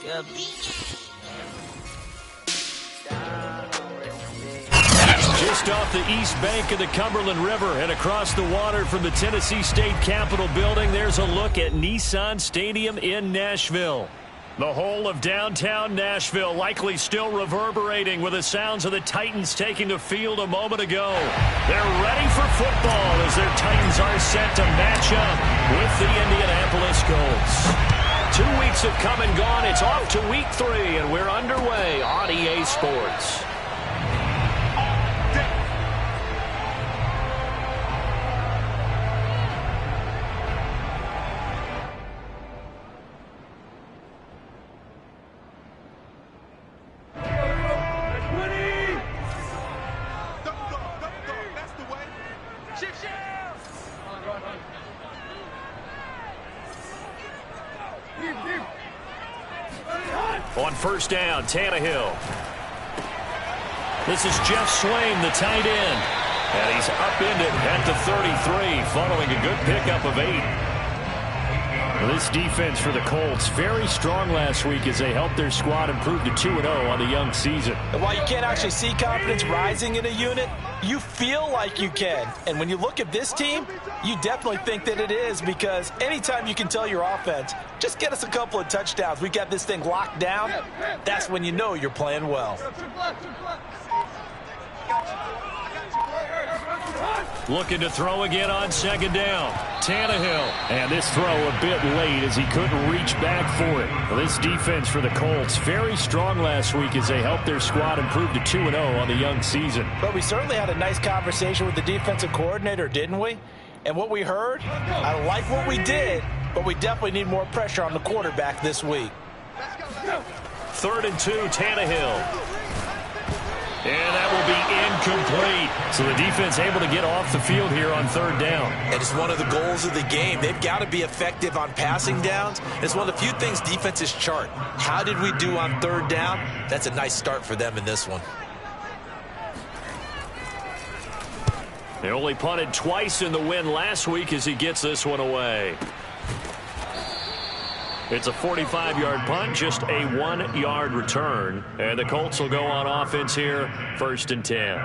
Just off the east bank of the Cumberland River and across the water from the Tennessee State Capitol building, there's a look at Nissan Stadium in Nashville. The whole of downtown Nashville likely still reverberating with the sounds of the Titans taking the field a moment ago. They're ready for football as their Titans are set to match up with the Indianapolis Colts. 2 weeks have come and gone. It's off to week 3, and we're underway on EA Sports. On first down, Tannehill. This is Jeff Swain, the tight end. And he's upended at the 33, following a good pickup of 8. Well, this defense for the Colts, very strong last week as they helped their squad improve to 2-0 on the young season. And while you can't actually see confidence rising in a unit, you feel like you can. And when you look at this team, you definitely think that it is, because anytime you can tell your offense, just get us a couple of touchdowns, we got this thing locked down, that's when you know you're playing well. Looking to throw again on second down. Tannehill. And this throw a bit late as he couldn't reach back for it. Well, this defense for the Colts, very strong last week as they helped their squad improve to 2-0 on the young season. But we certainly had a nice conversation with the defensive coordinator, didn't we? And what we heard, I like what we did, but we definitely need more pressure on the quarterback this week. 3rd and 2, Tannehill. And that will be incomplete. So the defense able to get off the field here on 3rd down. And it's one of the goals of the game. They've got to be effective on passing downs. It's one of the few things defenses chart. How did we do on 3rd down? That's a nice start for them in this one. They only punted twice in the win last week as he gets this one away. It's a 45-yard punt, just a 1-yard return. And the Colts will go on offense here, 1st and 10.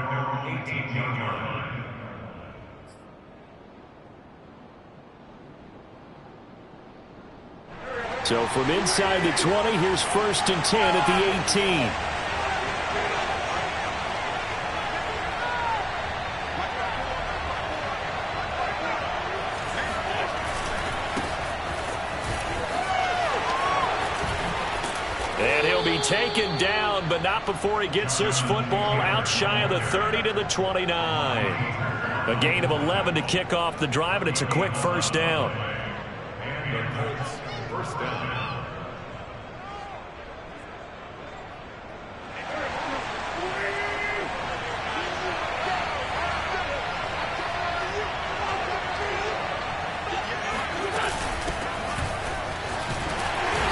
So from inside the 20, here's 1st and 10 at the 18. And he'll be taken down, but not before he gets this football out shy of the 30 to the 29. A gain of 11 to kick off the drive, and it's a quick 1st down. The Colts, 1st down.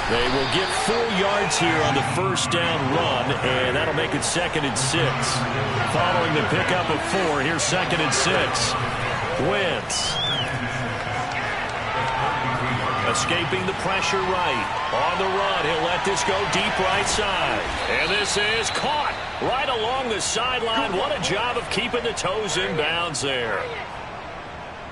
They will get 4 yards here on the 1st down run, and that'll make it 2nd and 6. Following the pickup of 4, here's 2nd and 6. Wentz. Escaping the pressure right. On the run, he'll let this go deep right side. And this is caught right along the sideline. What a job of keeping the toes in bounds there.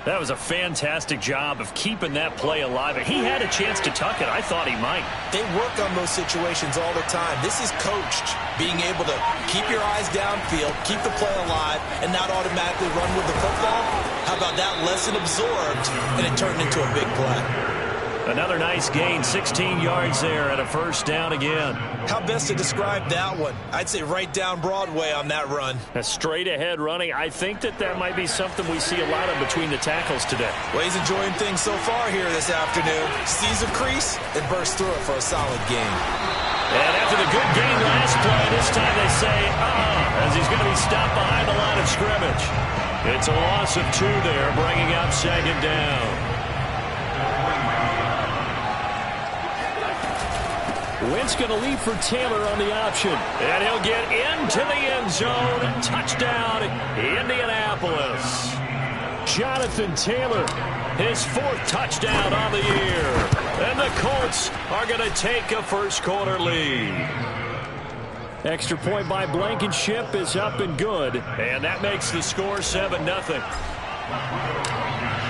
That was a fantastic job of keeping that play alive. He had a chance to tuck it. I thought he might. They work on those situations all the time. This is coached, being able to keep your eyes downfield, keep the play alive, and not automatically run with the football. How about that lesson absorbed, and it turned into a big play. Another nice gain, 16 yards there and a 1st down again. How best to describe that one? I'd say right down Broadway on that run. A straight ahead running. I think that might be something we see a lot of between the tackles today. Well, he's enjoying things so far here this afternoon. Sees a crease and bursts through it for a solid gain. And after the good game last play, this time they say, as he's going to be stopped behind the line of scrimmage. It's a loss of 2 there, bringing up 2nd down. Wentz going to lead for Taylor on the option. And he'll get into the end zone. Touchdown, Indianapolis. Jonathan Taylor his 4th touchdown on the year. And the Colts are going to take a first-quarter lead. Extra point by Blankenship is up and good. And that makes the score 7-0.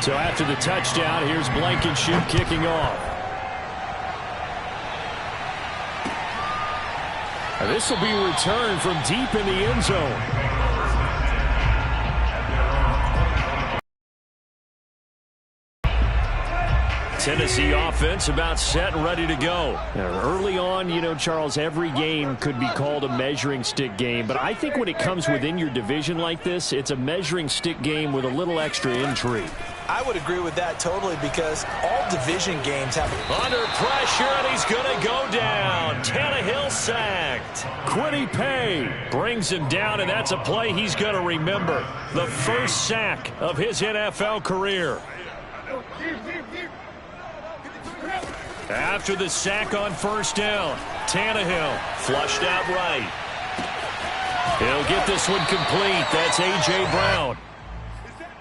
So after the touchdown, here's Blankenship kicking off. And this will be a return from deep in the end zone. Tennessee offense about set and ready to go. Early on, you know, Charles, every game could be called a measuring stick game. But I think when it comes within your division like this, it's a measuring stick game with a little extra intrigue. I would agree with that totally because all division games have... Under pressure, and he's going to go down. Tannehill sacked. Quiddy Pay brings him down, and that's a play he's going to remember. The first sack of his NFL career. After the sack on first down, Tannehill flushed out right. He'll get this one complete. That's A.J. Brown.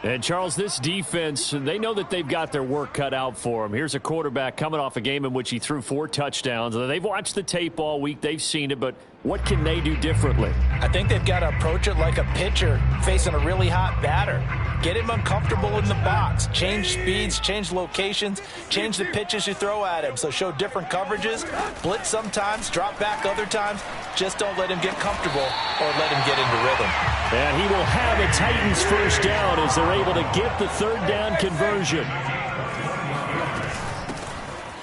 And, Charles, this defense, they know that they've got their work cut out for them. Here's a quarterback coming off a game in which he threw 4 touchdowns. They've watched the tape all week. They've seen it, but what can they do differently? I think they've got to approach it like a pitcher facing a really hot batter. Get him uncomfortable in the box. Change speeds, change locations, change the pitches you throw at him. So show different coverages, blitz sometimes, drop back other times. Just don't let him get comfortable or let him get into rhythm. And he will have a Titans first down as they're able to get the 3rd down conversion.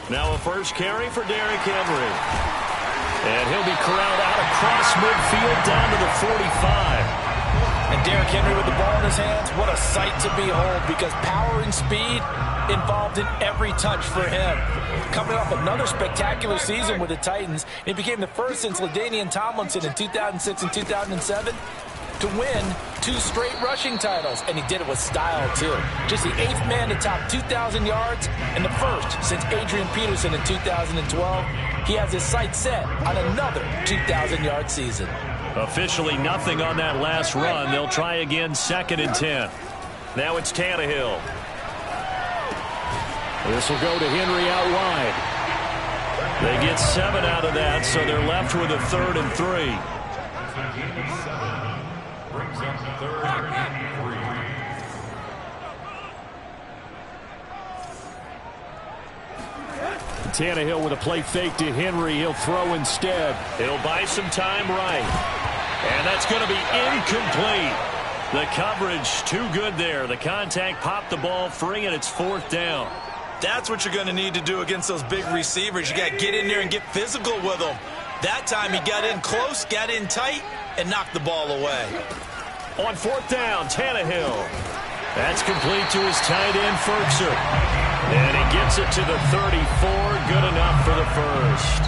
Now a first carry for Derrick Henry. And he'll be corralled out across midfield down to the 45. And Derrick Henry with the ball in his hands, what a sight to behold because power and speed involved in every touch for him. Coming off another spectacular season with the Titans, he became the first since LaDainian Tomlinson in 2006 and 2007 to win 2 straight rushing titles, and he did it with style too. Just the 8th man to top 2,000 yards and the first since Adrian Peterson in 2012. He has his sights set on another 2,000-yard season. Officially nothing on that last run. They'll try again 2nd and 10. Now it's Tannehill. This will go to Henry out wide. They get 7 out of that, so they're left with a 3rd and 3. Tannehill with a play fake to Henry. He'll throw instead. He'll buy some time right. And that's going to be incomplete. The coverage too good there. The contact popped the ball free, and it's 4th down. That's what you're going to need to do against those big receivers. You got to get in there and get physical with them. That time he got in close, got in tight, and knocked the ball away. On 4th down, Tannehill. That's complete to his tight end, Ferkser. And he gets it to the 34. Good enough for the first.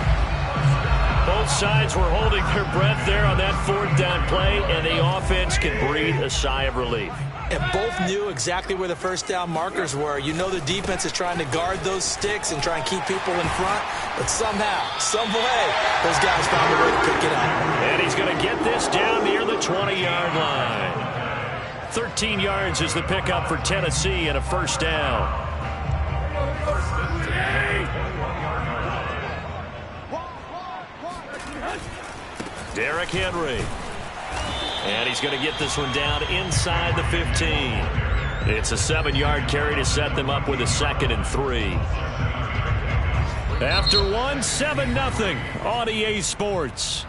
Both sides were holding their breath there on that 4th down play, and the offense can breathe a sigh of relief. And both knew exactly where the first down markers were. You know the defense is trying to guard those sticks and try and keep people in front. But somehow, some way, those guys found a way to pick it up. And he's going to get this down near the 20-yard line. 13 yards is the pickup for Tennessee and a first down. Derrick Henry. And he's going to get this one down inside the 15. It's a 7-yard carry to set them up with a 2nd and 3. After 1, 7-0 on EA Sports.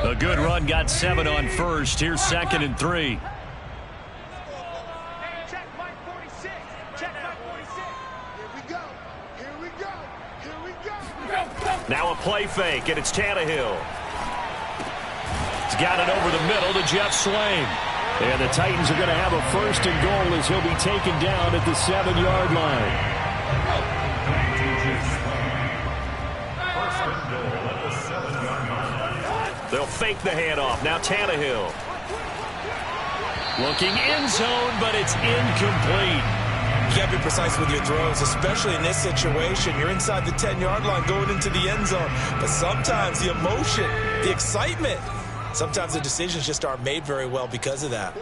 A good run, got 7 on first. Here's 2nd and 3. Now a play fake, and it's Tannehill. He's got it over the middle to Jeff Swain. And the Titans are going to have a 1st and goal as he'll be taken down at the 7-yard line. They'll fake the handoff. Now Tannehill. Looking end zone, but it's incomplete. You got to be precise with your throws, especially in this situation. You're inside the 10-yard line going into the end zone. But sometimes the emotion, the excitement, sometimes the decisions just aren't made very well because of that.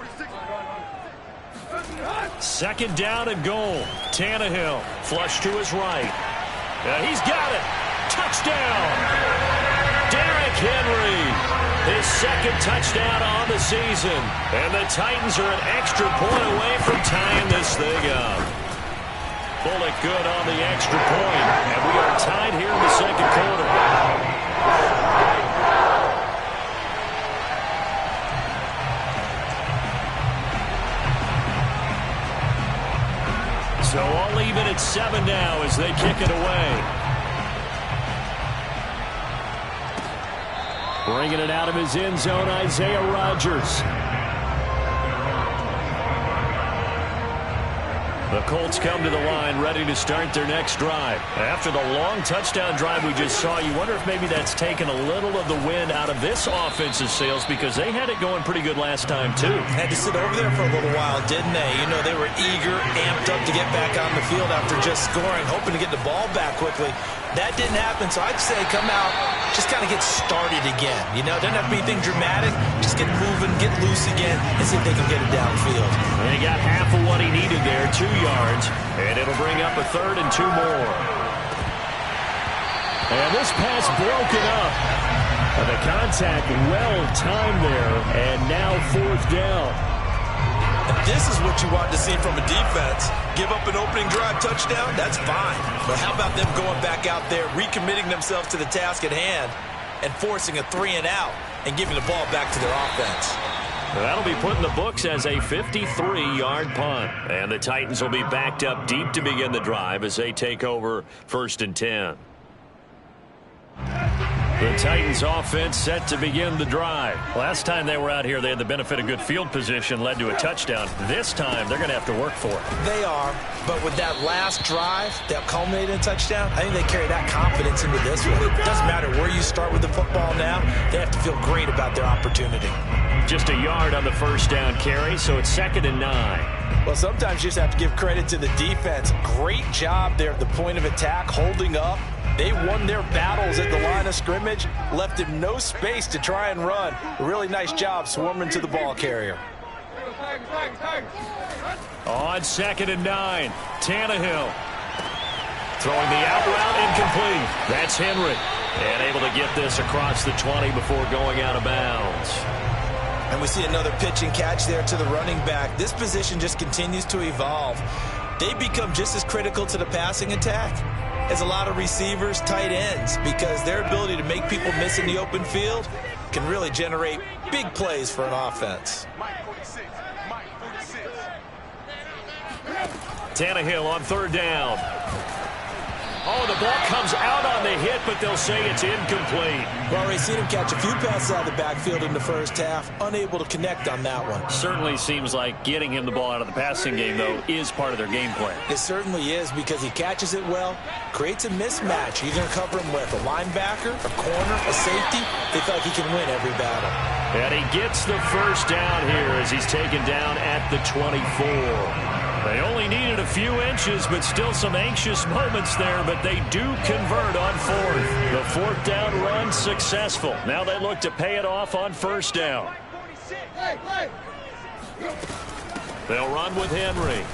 Second down and goal. Tannehill flush to his right. He's got it. Touchdown. Derrick Henry. His second touchdown on the season. And the Titans are an extra point away from tying this thing up. Bullock good on the extra point. And we are tied here in the second quarter. So all even at 7 now as they kick it away. Bringing it out of his end zone, Isaiah Rodgers. The Colts come to the line ready to start their next drive. After the long touchdown drive we just saw, you wonder if maybe that's taken a little of the wind out of this offensive sails because they had it going pretty good last time too. Had to sit over there for a little while, didn't they? You know, they were eager, amped up to get back on the field after just scoring, hoping to get the ball back quickly. That didn't happen, so I'd say come out, just kind of get started again. You know, doesn't have to be anything dramatic. Just get moving, get loose again, and see if they can get it downfield. And he got half of what he needed there, 2 yards, and it'll bring up a 3rd and 2 more. And this pass broken up. And the contact well timed there, and now 4th down. And this is what you want to see from a defense. Give up an opening drive touchdown, that's fine. But how about them going back out there, recommitting themselves to the task at hand, and forcing a 3-and-out and giving the ball back to their offense. That'll be put in the books as a 53-yard punt. And the Titans will be backed up deep to begin the drive as they take over 1st and 10. The Titans offense set to begin the drive. Last time they were out here, they had the benefit of good field position, led to a touchdown. This time, they're going to have to work for it. They are, but with that last drive that culminated in a touchdown, I think they carry that confidence into this one. It doesn't matter where you start with the football now. They have to feel great about their opportunity. Just a yard on the first down carry, so it's 2nd and 9. Well, sometimes you just have to give credit to the defense. Great job there at the point of attack, holding up. They won their battles at the line of scrimmage, left him no space to try and run. A really nice job swarming to the ball carrier. On 2nd and 9, Tannehill. Throwing the out route incomplete. That's Henry. And able to get this across the 20 before going out of bounds. And we see another pitch and catch there to the running back. This position just continues to evolve. They become just as critical to the passing attack as a lot of receivers, tight ends, because their ability to make people miss in the open field can really generate big plays for an offense. Tannehill on 3rd down. Oh, the ball comes out on the hit, but they'll say it's incomplete. Well, already seen him catch a few passes out of the backfield in the first half, unable to connect on that one. Certainly seems like getting him the ball out of the passing game, though, is part of their game plan. It certainly is, because he catches it well, creates a mismatch. You're going to cover him with a linebacker, a corner, a safety. They feel like he can win every battle. And he gets the first down here as he's taken down at the 24. They only needed a few inches, but still some anxious moments there, but they do convert on 4th. The 4th down run successful. Now they look to pay it off on 1st down. They'll run with Henry.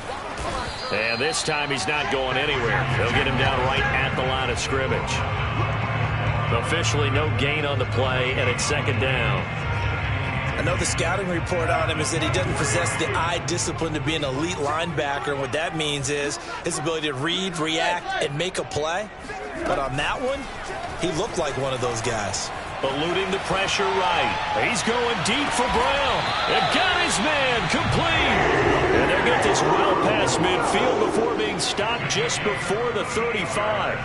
And this time he's not going anywhere. They'll get him down right at the line of scrimmage. Officially no gain on the play, and it's 2nd down. I know the scouting report on him is that he doesn't possess the eye discipline to be an elite linebacker. And what that means is his ability to read, react, and make a play. But on that one, he looked like one of those guys. Eluding the pressure right. He's going deep for Brown. And got his man complete. And they'll get this well past midfield before being stopped just before the 35.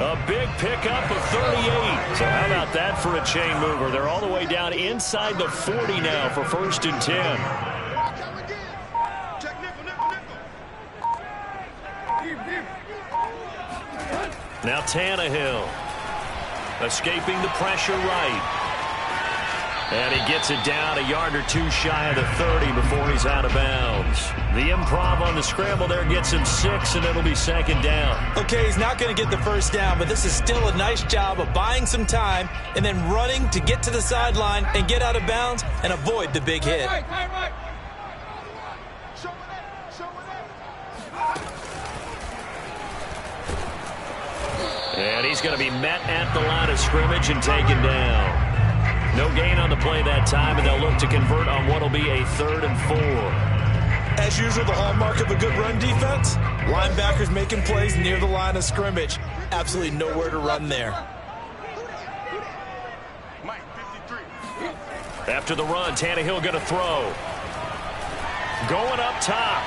A big pickup of 38. So how about that for a chain mover? They're all the way down inside the 40 now for 1st and 10. Now Tannehill escaping the pressure right. And he gets it down a yard or two shy of the 30 before he's out of bounds. The improv on the scramble there gets him 6, and it'll be second down. Okay, he's not going to get the first down, but this is still a nice job of buying some time and then running to get to the sideline and get out of bounds and avoid the big hit. And he's going to be met at the line of scrimmage and taken down. No gain on the play that time, and they'll look to convert on what will be a 3rd and 4. As usual, the hallmark of a good run defense, linebackers making plays near the line of scrimmage. Absolutely nowhere to run there. After the run, Tannehill going to throw. Going up top.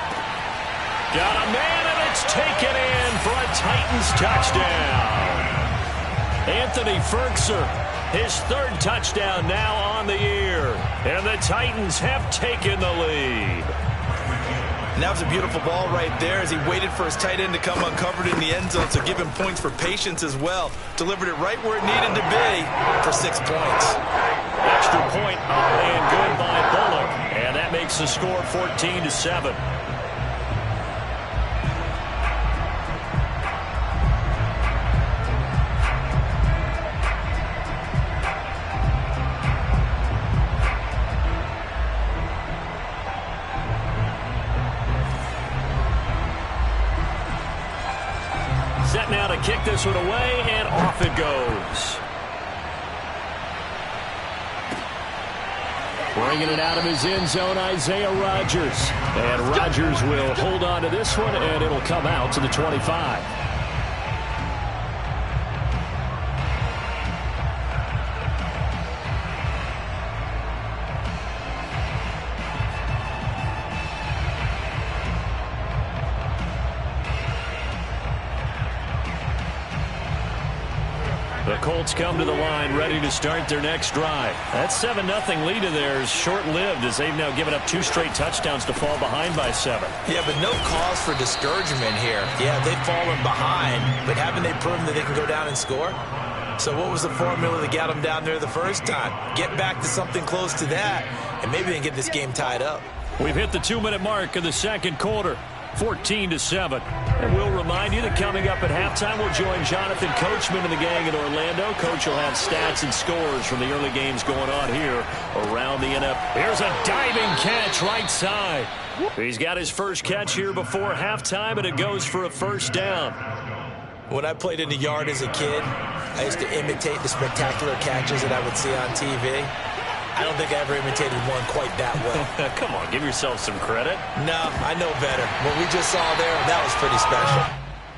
Got a man, and it's taken in for a Titans touchdown. Anthony Ferkser, his 3rd touchdown now on the year. And the Titans have taken the lead. And that was a beautiful ball right there as he waited for his tight end to come uncovered in the end zone, so give him points for patience as well. Delivered it right where it needed to be for 6 points. Extra point up and good by Bullock. And that makes the score 14-7. Set now to kick this one away, and off it goes. Bringing it out of his end zone, Isaiah Rodgers. And Rodgers will hold on to this one, and it'll come out to the 25. The Colts come to the line ready to start their next drive. That 7-0 lead of theirs short-lived as they've now given up 2 straight touchdowns to fall behind by 7. Yeah, but no cause for discouragement here. Yeah, they've fallen behind, but haven't they proven that they can go down and score? So what was the formula that got them down there the first time? Get back to something close to that, and maybe they can get this game tied up. We've hit the 2-minute mark of the second quarter. 14-7. And we'll remind you that coming up at halftime, we'll join Jonathan Coachman and the gang in Orlando. Coach will have stats and scores from the early games going on here around the NFL. Here's a diving catch right side. He's got his first catch here before halftime, and it goes for a first down. When I played in the yard as a kid, I used to imitate the spectacular catches that I would see on TV. I don't think I ever imitated one quite that well. Come on, give yourself some credit. No, I know better. What we just saw there, that was pretty special.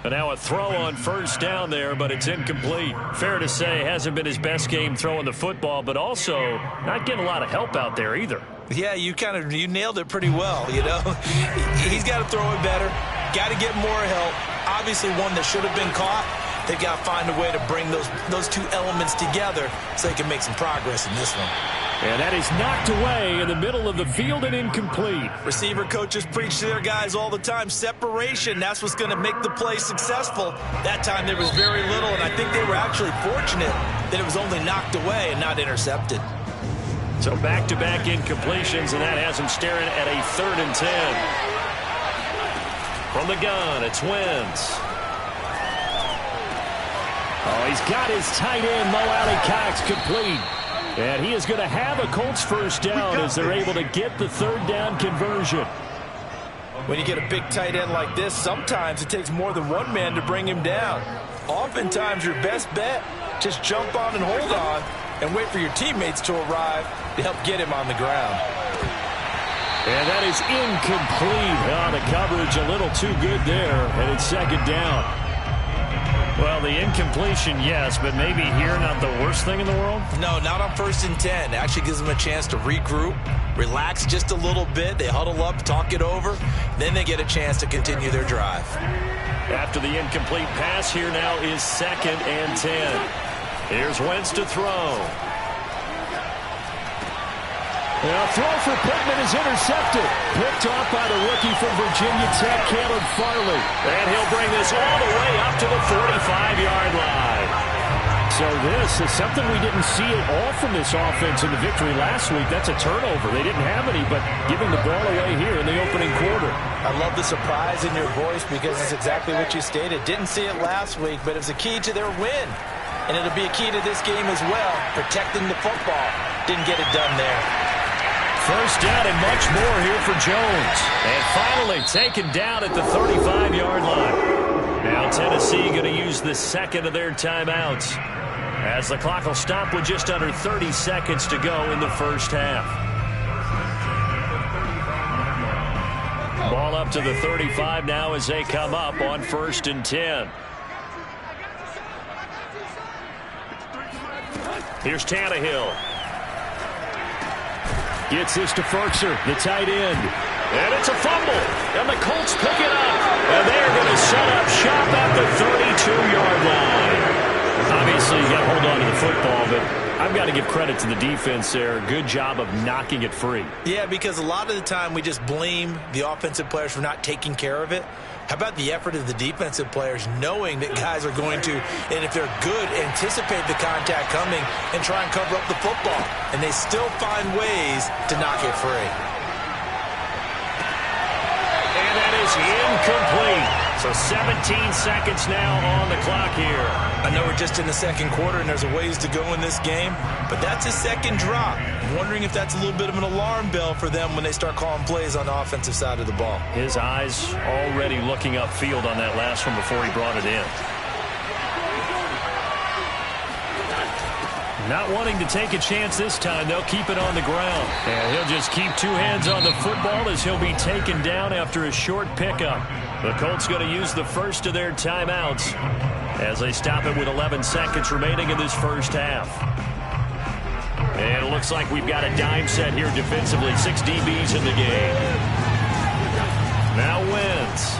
And now a throw on first down there, but it's incomplete. Fair to say, hasn't been his best game throwing the football, but also not getting a lot of help out there either. Yeah, you nailed it pretty well, you know. He's got to throw it better, got to get more help. Obviously one that should have been caught. They've got to find a way to bring those 2 elements together so they can make some progress in this one. And that is knocked away in the middle of the field and incomplete. Receiver coaches preach to their guys all the time. Separation, that's what's going to make the play successful. That time there was very little, and I think they were actually fortunate that it was only knocked away and not intercepted. So back-to-back incompletions, and that has him staring at a 3rd and 10. From the gun, it's Wentz. Oh, he's got his tight end, Mo Alley-Cox, complete. And he is going to have a Colts first down as they're able to get the 3rd down conversion. When you get a big tight end like this, sometimes it takes more than one man to bring him down. Oftentimes, your best bet, just jump on and hold on and wait for your teammates to arrive to help get him on the ground. And that is incomplete. Oh, the coverage a little too good there, and it's 2nd down. Well, the incompletion, yes, but maybe here not the worst thing in the world? No, not on 1st and 10. It actually gives them a chance to regroup, relax just a little bit. They huddle up, talk it over. Then they get a chance to continue their drive. After the incomplete pass, here now is 2nd and 10. Here's Wentz to throw. And a throw for Pittman is intercepted. Picked off by the rookie from Virginia Tech, Caleb Farley. And he'll bring this all the way up to the 45-yard line. So this is something we didn't see at all from this offense in the victory last week. That's a turnover. They didn't have any, but giving the ball away here in the opening quarter. I love the surprise in your voice because it's exactly what you stated. Didn't see it last week, but it was a key to their win. And it'll be a key to this game as well, protecting the football. Didn't get it done there. First down and much more here for Jones. And finally taken down at the 35-yard line. Now Tennessee going to use the second of their timeouts, as the clock will stop with just under 30 seconds to go in the first half. Ball up to the 35 now as they come up on 1st and 10. Here's Tannehill. Gets this to Ferkser, the tight end. And it's a fumble. And the Colts pick it up. And they're going to set up shop at the 32-yard line. Obviously, you got to hold on to the football, but I've got to give credit to the defense there. Good job of knocking it free. Yeah, because a lot of the time we just blame the offensive players for not taking care of it. How about the effort of the defensive players knowing that guys are going to, and if they're good, anticipate the contact coming and try and cover up the football. And they still find ways to knock it free. And that is incomplete. So 17 seconds now on the clock here. I know we're just in the second quarter and there's a ways to go in this game, but that's a second drop. I'm wondering if that's a little bit of an alarm bell for them when they start calling plays on the offensive side of the ball. His eyes already looking upfield on that last one before he brought it in. Not wanting to take a chance this time, they'll keep it on the ground. And he'll just keep two hands on the football as he'll be taken down after a short pickup. The Colts going to use the first of their timeouts as they stop it with 11 seconds remaining in this first half. And it looks like we've got a dime set here defensively. 6 DBs in the game. Now Wentz.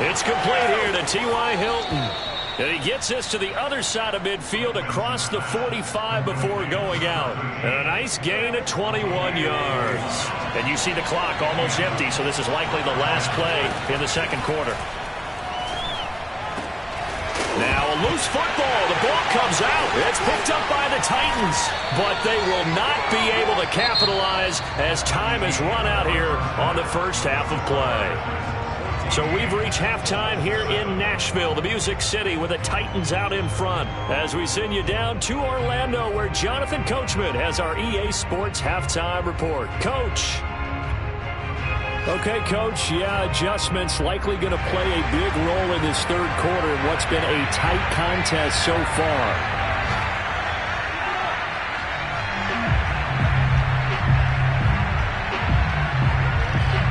It's complete here to T.Y. Hilton. And he gets this to the other side of midfield across the 45 before going out. And a nice gain of 21 yards. And you see the clock almost empty, so this is likely the last play in the second quarter. Now a loose football. The ball comes out. It's picked up by the Titans. But they will not be able to capitalize as time has run out here on the first half of play. So we've reached halftime here in Nashville, the Music City, with the Titans out in front. As we send you down to Orlando, where Jonathan Coachman has our EA Sports halftime report. Coach. Okay, Coach. Yeah, adjustments likely going to play a big role in this third quarter in what's been a tight contest so far.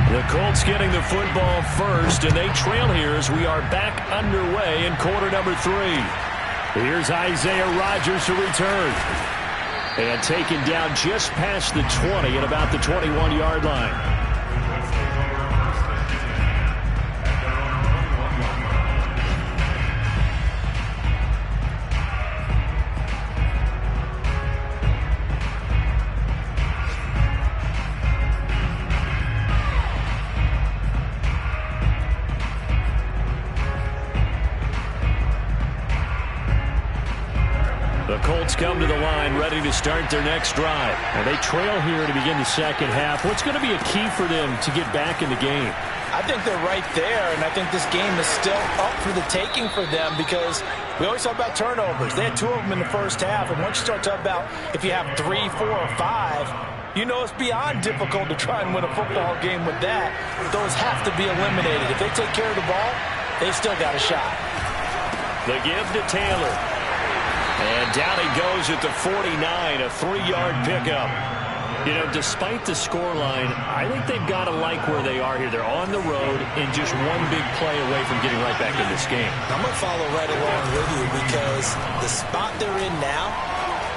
The Colts getting the football first, and they trail here as we are back underway in quarter number 3. Here's Isaiah Rodgers to return. And taken down just past the 20 at about the 21-yard line. Come to the line, ready to start their next drive. And they trail here to begin the second half. What's going to be a key for them to get back in the game? I think they're right there, and I think this game is still up for the taking for them because we always talk about turnovers. They had 2 of them in the first half, and once you start talking about if you have 3, 4, or 5, you know it's beyond difficult to try and win a football game with that. Those have to be eliminated. If they take care of the ball, they've still got a shot. The give to Taylor. And down he goes at the 49, a 3-yard pickup. You know, despite the scoreline, I think they've got to like where they are here. They're on the road and just one big play away from getting right back in this game. I'm going to follow right along with you because the spot they're in now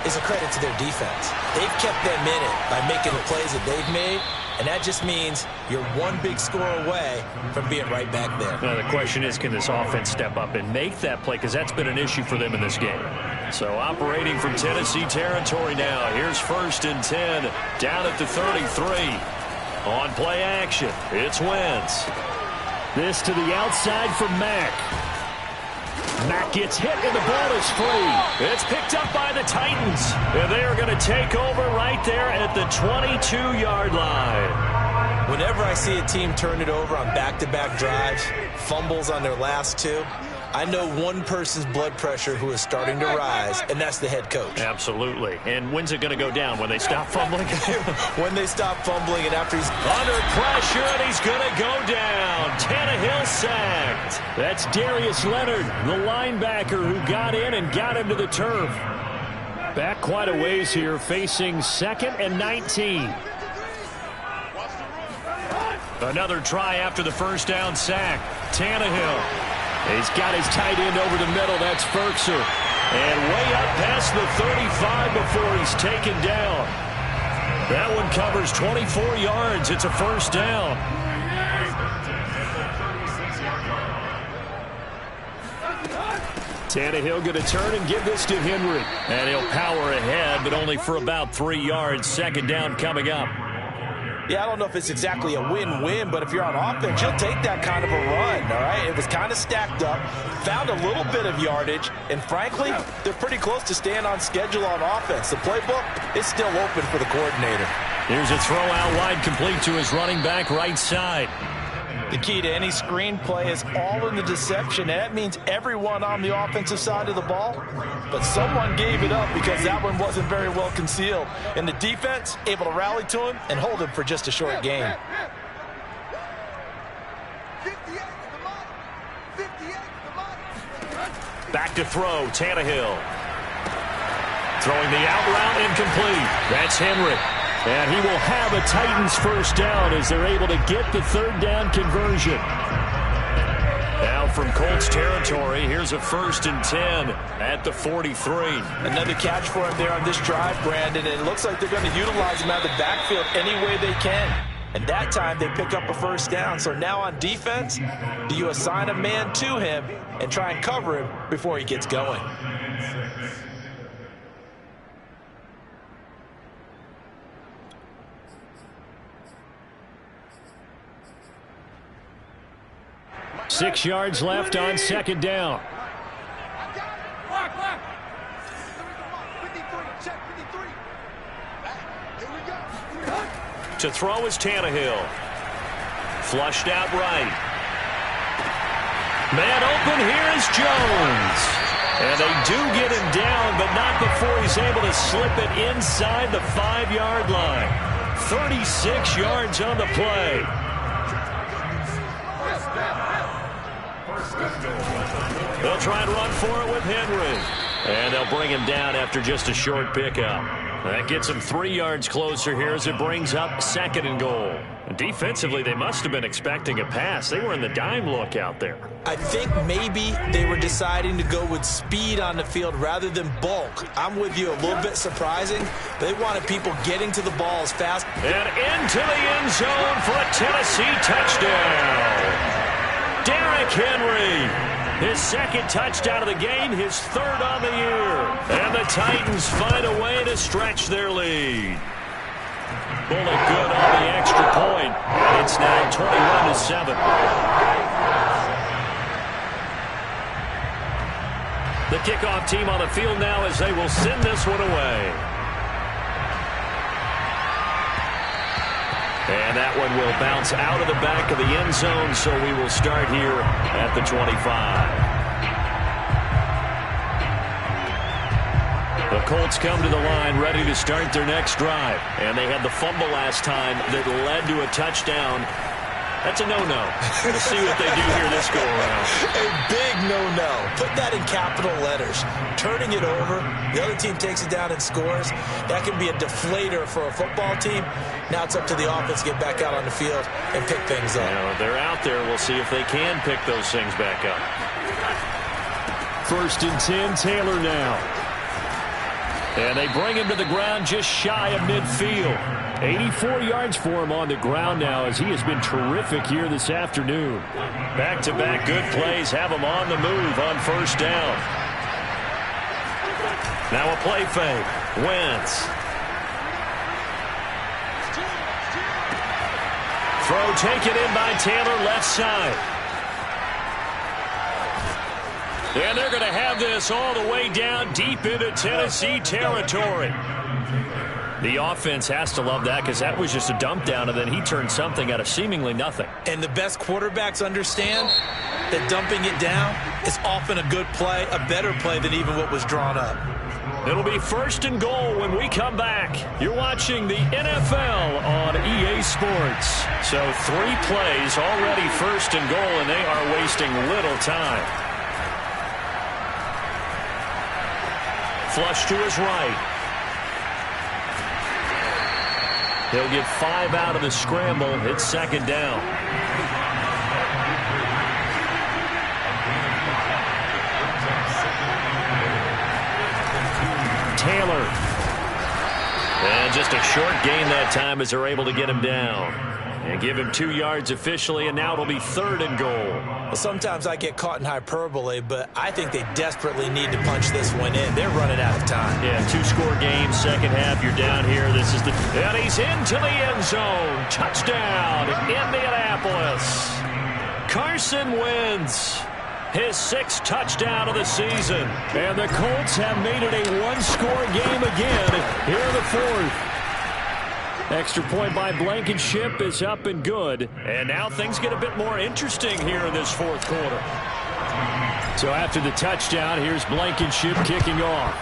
is a credit to their defense. They've kept them in it by making the plays that they've made, and that just means you're one big score away from being right back there. Now, the question is, can this offense step up and make that play? Because that's been an issue for them in this game. So operating from Tennessee territory now. Here's 1st and 10 down at the 33. On play action, it's Wentz. This to the outside for Mack. Mack gets hit, and the ball is free. It's picked up by the Titans. And they are going to take over right there at the 22-yard line. Whenever I see a team turn it over on back-to-back drives, fumbles on their last two, I know one person's blood pressure who is starting to rise, and that's the head coach. Absolutely. And when's it going to go down? When they stop fumbling? When they stop fumbling and after he's under pressure, and he's going to go down. Tannehill sacked. That's Darius Leonard, the linebacker who got in and got him to the turf. Back quite a ways here, facing 2nd and 19. Another try after the first down sack. Tannehill. He's got his tight end over the middle. That's Ferkser. And way up past the 35 before he's taken down. That one covers 24 yards. It's a first down. Tannehill going to turn and give this to Henry. And he'll power ahead, but only for about 3 yards. Second down coming up. Yeah, I don't know if it's exactly a win-win, but if you're on offense, you'll take that kind of a run, all right? It was kind of stacked up, found a little bit of yardage, and frankly, they're pretty close to staying on schedule on offense. The playbook is still open for the coordinator. Here's a throw out wide, complete to his running back right side. The key to any screenplay is all in the deception, and that means everyone on the offensive side of the ball. But someone gave it up because that one wasn't very well concealed. And the defense able to rally to him and hold him for just a short gain. Back to throw, Tannehill. Throwing the out route incomplete. That's Henry. And he will have a Titans first down as they're able to get the third down conversion. Now from Colts territory, here's a 1st and 10 at the 43. Another catch for him there on this drive, Brandon, and it looks like they're going to utilize him out of the backfield any way they can. And that time they pick up a first down. So now on defense, do you assign a man to him and try and cover him before he gets going? Six yards left on second down. To throw is Tannehill. Flushed out right. Man open, here is Jones. And they do get him down, but not before he's able to slip it inside the 5-yard line. 36 yards on the play. They'll try and run for it with Henry. And they'll bring him down after just a short pickup. That gets him 3 yards closer here as it brings up 2nd and goal. Defensively, they must have been expecting a pass. They were in the dime look out there. I think maybe they were deciding to go with speed on the field rather than bulk. I'm with you, a little bit surprising. They wanted people getting to the ball as fast. And into the end zone for a Tennessee touchdown. Derrick Henry. His 2nd touchdown of the game, his 3rd on the year. And the Titans find a way to stretch their lead. Bullet good on the extra point. And it's now 21-7. The kickoff team on the field now as they will send this one away. And that one will bounce out of the back of the end zone, so we will start here at the 25. The Colts come to the line ready to start their next drive. And they had the fumble last time that led to a touchdown. That's a no-no. We'll see what they do here this go-around. A big no-no. Put that in capital letters. Turning it over, the other team takes it down and scores. That can be a deflator for a football team. Now it's up to the offense to get back out on the field and pick things up. They're out there. We'll see if they can pick those things back up. 1st and 10, Taylor now. And they bring him to the ground just shy of midfield. 84 yards for him on the ground now as he has been terrific here this afternoon. Back-to-back good plays have him on the move on 1st down. Now a play fake. Wentz. Throw taken in by Taylor left side. And they're going to have this all the way down deep into Tennessee territory. The offense has to love that because that was just a dump down, and then he turned something out of seemingly nothing. And the best quarterbacks understand that dumping it down is often a good play, a better play than even what was drawn up. It'll be 1st and goal when we come back. You're watching the NFL on EA Sports. So 3 plays already 1st and goal, and they are wasting little time. Flush to his right. He'll get 5 out of the scramble. It's 2nd down. Taylor. And just a short gain that time as they're able to get him down. And give him 2 yards officially, and now it'll be 3rd and goal. Well, sometimes I get caught in hyperbole, but I think they desperately need to punch this one in. They're running out of time. Yeah, 2-score game, second half, you're down here. This is the... And he's into the end zone. Touchdown, Indianapolis. Carson Wentz. His 6th touchdown of the season. And the Colts have made it a 1-score game again here in the 4th. Extra point by Blankenship is up and good. And now things get a bit more interesting here in this 4th quarter. So after the touchdown, here's Blankenship kicking off.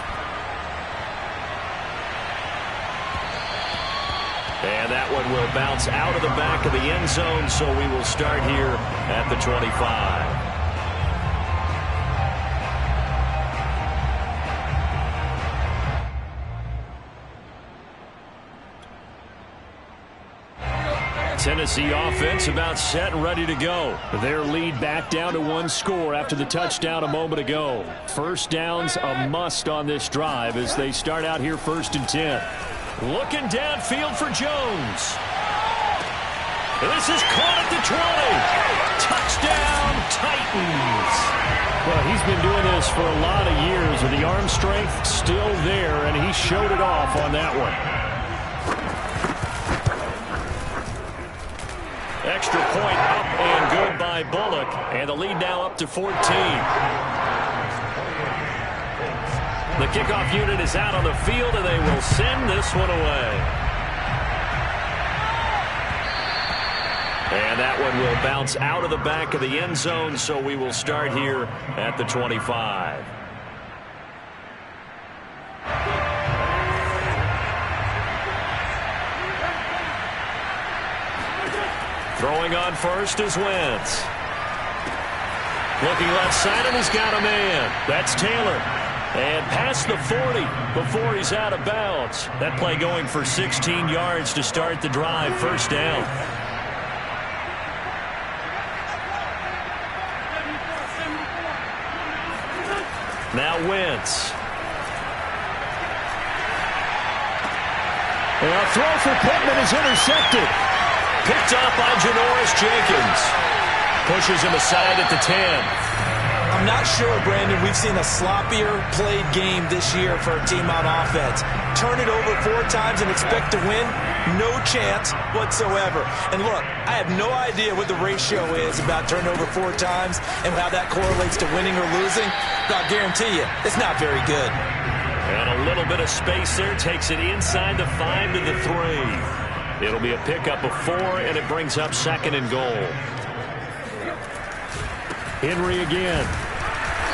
And that one will bounce out of the back of the end zone, so we will start here at the 25. Tennessee offense about set and ready to go. Their lead back down to 1 score after the touchdown a moment ago. 1st down's a must on this drive as they start out here 1st and 10. Looking downfield for Jones. This is caught at the 20. Touchdown, Titans. Well, he's been doing this for a lot of years, and the arm strength still there, and he showed it off on that one. Extra point up and good by Bullock. And the lead now up to 14. The kickoff unit is out on the field, and they will send this one away. And that one will bounce out of the back of the end zone, so we will start here at the 25. Throwing on first is Wentz. Looking left side, and he's got a man. That's Taylor. And past the 40 before he's out of bounds. That play going for 16 yards to start the drive. 1st down. Now Wentz. And a throw for Pittman is intercepted. Picked up by Janoris Jenkins. Pushes him aside at the 10. I'm not sure, Brandon, we've seen a sloppier played game this year for a team on offense. Turn it over 4 times and expect to win? No chance whatsoever. And look, I have no idea what the ratio is about turnover 4 times and how that correlates to winning or losing. But I'll guarantee you, it's not very good. And a little bit of space there takes it inside the 5 to the 3. It'll be a pickup of 4, and it brings up 2nd and goal. Henry again.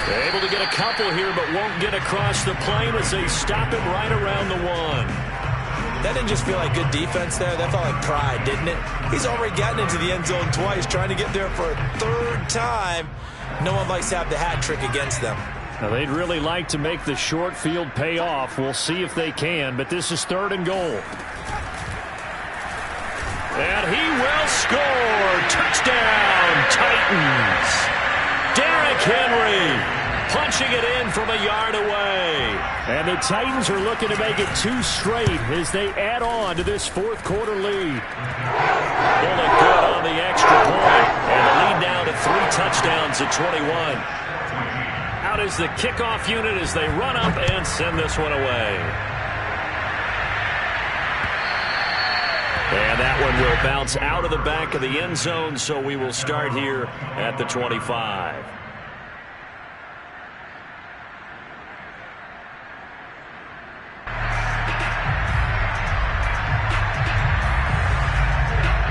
They're able to get a couple here, but won't get across the plane as they stop him right around the 1. That didn't just feel like good defense there. That felt like pride, didn't it? He's already gotten into the end zone twice, trying to get there for a 3rd time. No one likes to have the hat trick against them. Now, they'd really like to make the short field pay off. We'll see if they can, but this is 3rd and goal. And he will score. Touchdown, Titans. Derrick Henry punching it in from a yard away. And the Titans are looking to make it 2 straight as they add on to this 4th quarter lead. Bullock good on the extra point. And the lead now to 3 touchdowns at 21. Out is the kickoff unit as they run up and send this one away. And that one will bounce out of the back of the end zone, so we will start here at the 25.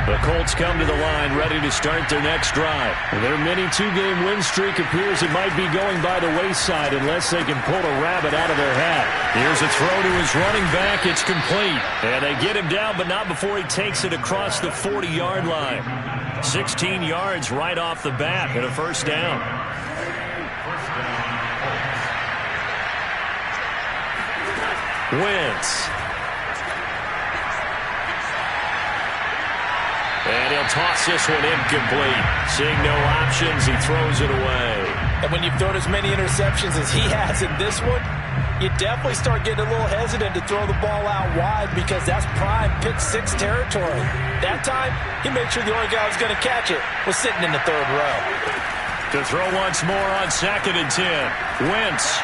The Colts come to the line ready to start their next drive. Their mini two-game win streak appears it might be going by the wayside unless they can pull a rabbit out of their hat. Here's a throw to his running back. It's complete. And they get him down, but not before he takes it across the 40-yard line. 16 yards right off the bat and a first down. Wentz. And he'll toss this one incomplete. Seeing no options, he throws it away. And when you've thrown as many interceptions as he has in this one, you definitely start getting a little hesitant to throw the ball out wide because that's prime pick six territory. That time, he made sure the only guy who was going to catch it was sitting in the third row. To throw once more on 2nd and 10. Wentz.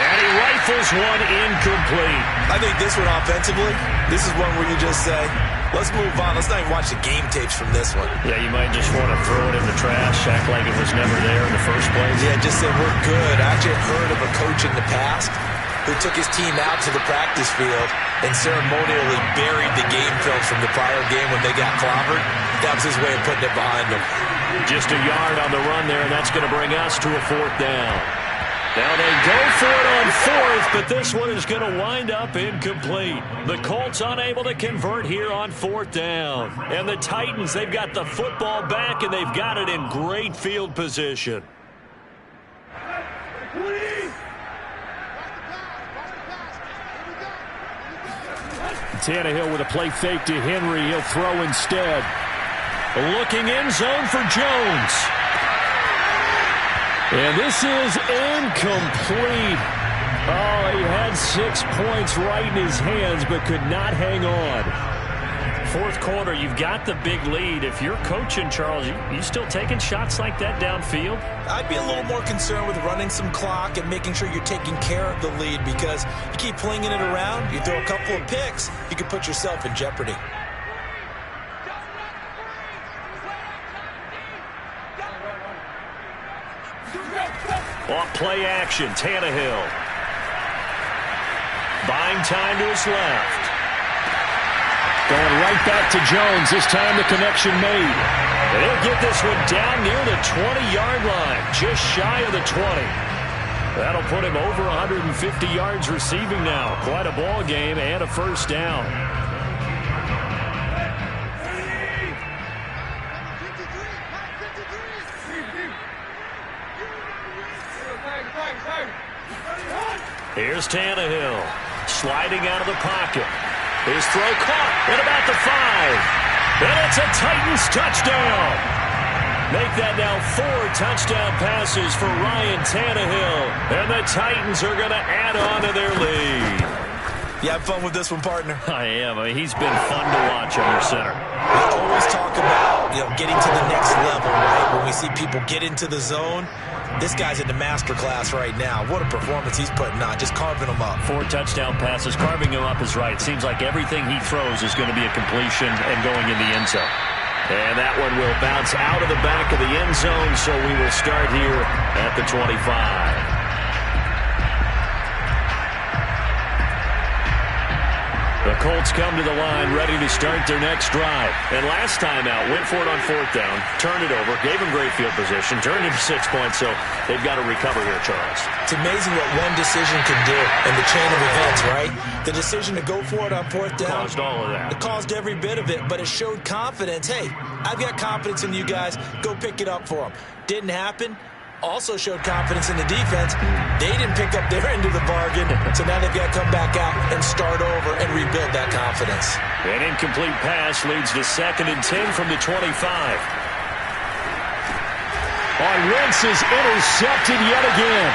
And he rifles one incomplete. I think this one offensively, this is one where you just say, let's move on. Let's not even watch the game tapes from this one. Yeah, you might just want to throw it in the trash, act like it was never there in the first place. Yeah, just say we're good. I actually heard of a coach in the past who took his team out to the practice field and ceremonially buried the game films from the prior game when they got clobbered. That was his way of putting it behind them. Just a yard on the run there, and that's going to bring us to a 4th down. Now they go for it on 4th, but this one is going to wind up incomplete. The Colts unable to convert here on 4th down. And the Titans, they've got the football back, and they've got it in great field position. Tannehill with a play fake to Henry. He'll throw instead. Looking end zone for Jones. And this is incomplete. Oh, he had 6 points right in his hands, but could not hang on. 4th quarter, you've got the big lead. If you're coaching, Charles, you still taking shots like that downfield? I'd be a little more concerned with running some clock and making sure you're taking care of the lead because you keep flinging it around, you throw a couple of picks, you could put yourself in jeopardy. Off play action, Tannehill. Buying time to his left. Going right back to Jones. This time the connection made. And he'll get this one down near the 20-yard line. Just shy of the 20. That'll put him over 150 yards receiving now. Quite a ball game and a first down. Here's Tannehill, sliding out of the pocket. His throw caught at about the 5. And it's a Titans touchdown. Make that now 4 touchdown passes for Ryan Tannehill. And the Titans are going to add on to their lead. You have fun with this one, partner? I am. He's been fun to watch under center. We always talk about, getting to the next level, right? When we see people get into the zone, this guy's in the master class right now. What a performance he's putting on, just carving them up. 4 touchdown passes, carving him up is right. Seems like everything he throws is going to be a completion and going in the end zone. And that one will bounce out of the back of the end zone, so we will start here at the 25. The Colts come to the line ready to start their next drive. And last time out, went for it on 4th down, turned it over, gave them great field position, turned it to 6 points, so they've got to recover here, Charles. It's amazing what one decision can do in the chain of events, right? The decision to go for it on 4th down. Caused all of that. It caused every bit of it, but it showed confidence. Hey, I've got confidence in you guys. Go pick it up for them. Didn't happen. Also showed confidence in the defense. They didn't pick up their end of the bargain, so now they've got to come back out and start over and rebuild that confidence. An incomplete pass leads to 2nd and 10 from the 25. On Wentz is intercepted yet again.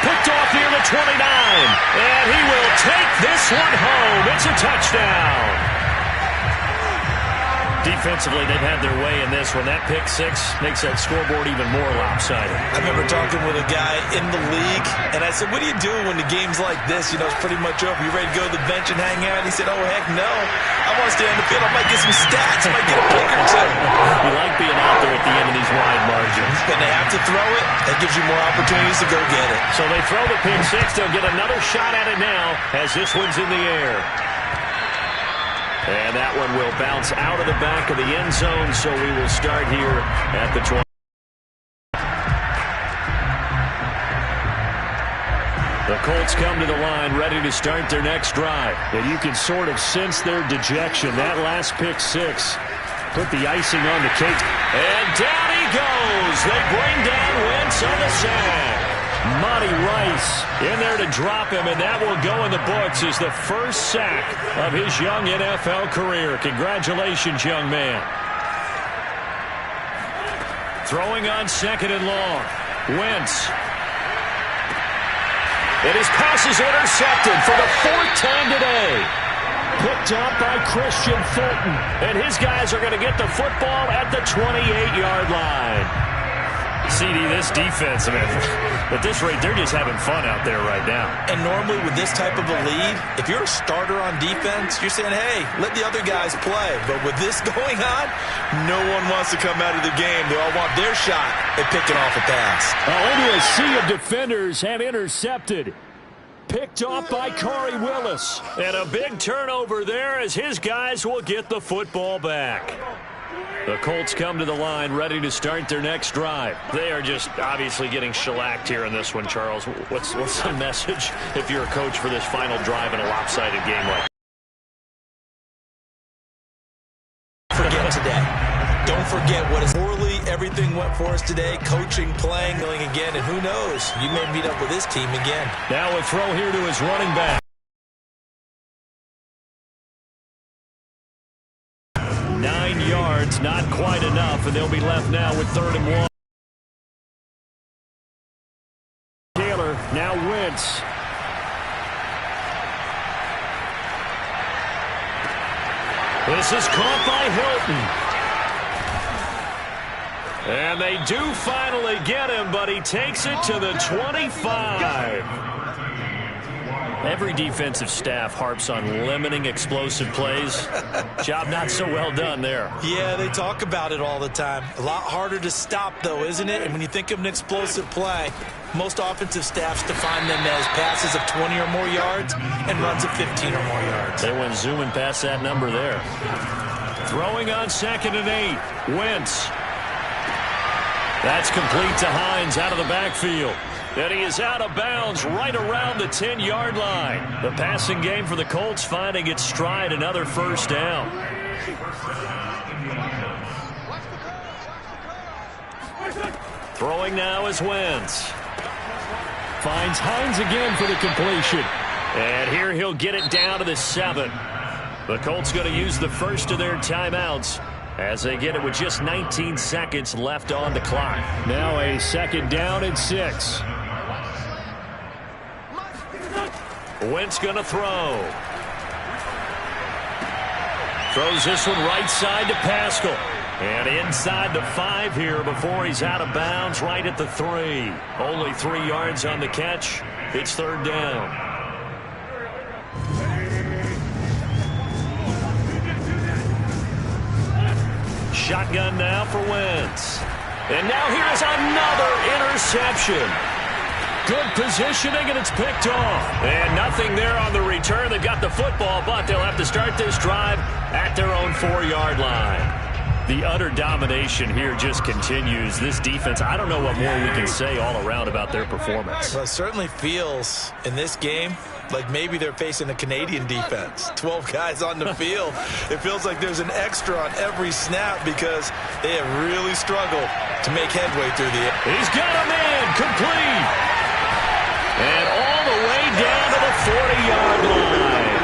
Picked off near the 29, and he will take this one home. It's a touchdown. Defensively, they've had their way in this one. That pick 6 makes that scoreboard even more lopsided. I remember talking with a guy in the league, and I said, what do you do when the game's like this? It's pretty much over. You ready to go to the bench and hang out? He said, oh, heck no. I want to stay on the field. I might get some stats. I might get a pick or two. You like being out there at the end of these wide margins. When they have to throw it, that gives you more opportunities to go get it. So they throw the pick 6. They'll get another shot at it now as this one's in the air. And that that one will bounce out of the back of the end zone, so we will start here at the 20. The Colts come to the line ready to start their next drive. And you can sort of sense their dejection. That last pick six put the icing on the cake. And down he goes. They bring down Wentz on the sack. Monty Rice in there to drop him, and that will go in the books as the first sack of his young NFL career. Congratulations, young man. Throwing on second and long. Wentz. And his pass is intercepted for the fourth time today. Picked up by Christian Fulton. And his guys are going to get the football at the 28-yard line. CD, this defense, I mean, at this rate, they're just having fun out there right now. And normally with this type of a lead, if you're a starter on defense, you're saying, hey, let the other guys play. But with this going on, no one wants to come out of the game. They all want their shot at picking off a pass. Only a sea of defenders have intercepted. Picked off by Corey Willis. And a big turnover there as his guys will get the football back. The Colts come to the line ready to start their next drive. They are just obviously getting shellacked here in this one, Charles. What's the message if you're a coach for this final drive in a lopsided game like that? Forget today. Don't forget what is poorly. Everything went for us today. Coaching, playing again, and who knows? You may meet up with this team again. Now a throw here to his running back. 9 yards, not quite enough, and they'll be left now with 3rd and 1. Taylor, now Wentz. This is caught by Hilton. And they do finally get him, but he takes it to the 25. Every defensive staff harps on limiting explosive plays. Job not so well done there. Yeah, they talk about it all the time. A lot harder to stop, though, isn't it? And when you think of an explosive play, most offensive staffs define them as passes of 20 or more yards and runs of 15 or more yards. They went zooming past that number there. Throwing on 2nd and 8. Wentz. That's complete to Hines out of the backfield. And he is out of bounds right around the 10-yard line. The passing game for the Colts finding its stride, another first down. Throwing now is Wentz. Finds Hines again for the completion. And here he'll get it down to the 7. The Colts going to use the first of their timeouts as they get it with just 19 seconds left on the clock. Now a 2nd down and 6. Wentz going to throw. Throws this one right side to Pascal. And inside the 5 here before he's out of bounds right at the 3. Only 3 yards on the catch. It's 3rd down. Shotgun now for Wentz. And now here's another interception. Good positioning, and it's picked off. And nothing there on the return. They've got the football, but they'll have to start this drive at their own 4-yard line. The utter domination here just continues. This defense, I don't know what more we can say all around about their performance. Well, it certainly feels in this game like maybe they're facing a Canadian defense. 12 guys on the field. It feels like there's an extra on every snap because they have really struggled to make headway through the air. He's got a man complete. And all the way down to the 40-yard line.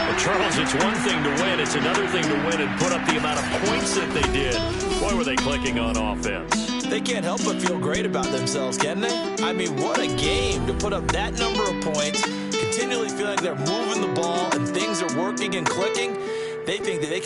Well, Charles, it's one thing to win. It's another thing to win and put up the amount of points that they did. Boy, were they clicking on offense. They can't help but feel great about themselves, can they? I mean, what a game to put up that number of points, continually feeling like they're moving the ball and things are working and clicking. They think that they can